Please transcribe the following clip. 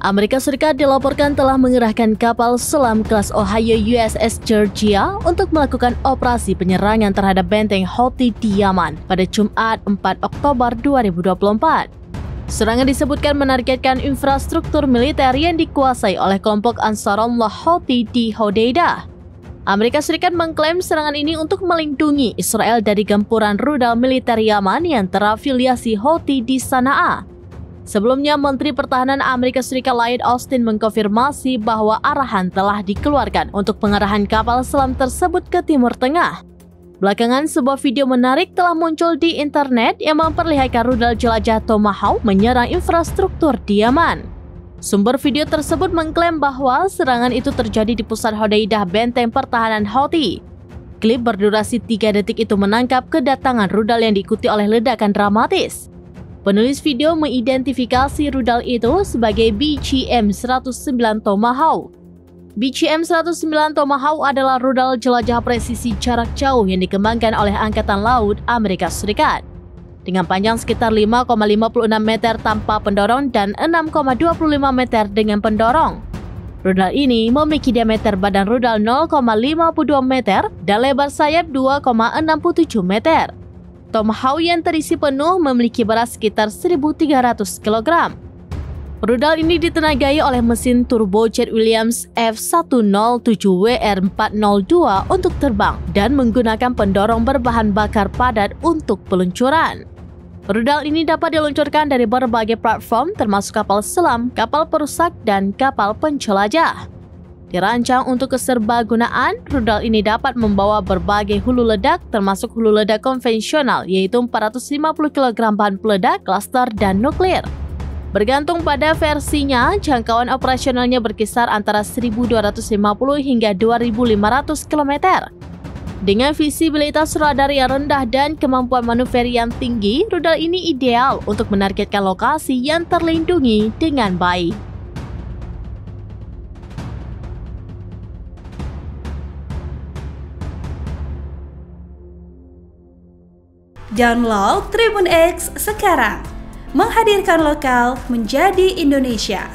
Amerika Serikat dilaporkan telah mengerahkan kapal selam kelas Ohio USS Georgia untuk melakukan operasi penyerangan terhadap benteng Houthi di Yaman pada Jumat 4 Oktober 2024. Serangan disebutkan menargetkan infrastruktur militer yang dikuasai oleh kelompok Ansarullah Houthi di Hodeidah. Amerika Serikat mengklaim serangan ini untuk melindungi Israel dari gempuran rudal militer Yaman yang terafiliasi Houthi di Sana'a. Sebelumnya, Menteri Pertahanan Amerika Serikat Lloyd Austin mengkonfirmasi bahwa arahan telah dikeluarkan untuk pengarahan kapal selam tersebut ke Timur Tengah. Belakangan, sebuah video menarik telah muncul di internet yang memperlihatkan rudal jelajah Tomahawk menyerang infrastruktur di Yaman. Sumber video tersebut mengklaim bahwa serangan itu terjadi di pusat Hodeidah benteng pertahanan Houthi. Klip berdurasi 3 detik itu menangkap kedatangan rudal yang diikuti oleh ledakan dramatis. Penulis video mengidentifikasi rudal itu sebagai BGM-109 Tomahawk. BGM-109 Tomahawk adalah rudal jelajah presisi jarak jauh yang dikembangkan oleh Angkatan Laut Amerika Serikat. Dengan panjang sekitar 5,56 meter tanpa pendorong dan 6,25 meter dengan pendorong. Rudal ini memiliki diameter badan rudal 0,52 meter dan lebar sayap 2,67 meter. Tomahawk yang terisi penuh memiliki berat sekitar 1.300 kg. Rudal ini ditenagai oleh mesin turbojet Williams F107WR402 untuk terbang dan menggunakan pendorong berbahan bakar padat untuk peluncuran. Rudal ini dapat diluncurkan dari berbagai platform termasuk kapal selam, kapal perusak, dan kapal penjelajah. Dirancang untuk keserbagunaan, rudal ini dapat membawa berbagai hulu ledak termasuk hulu ledak konvensional yaitu 450 kg bahan peledak, klaster, dan nuklir. Bergantung pada versinya, jangkauan operasionalnya berkisar antara 1.250 hingga 2.500 km. Dengan visibilitas radar yang rendah dan kemampuan manuver yang tinggi, rudal ini ideal untuk menargetkan lokasi yang terlindungi dengan baik. Download Tribun X sekarang, menghadirkan lokal menjadi Indonesia.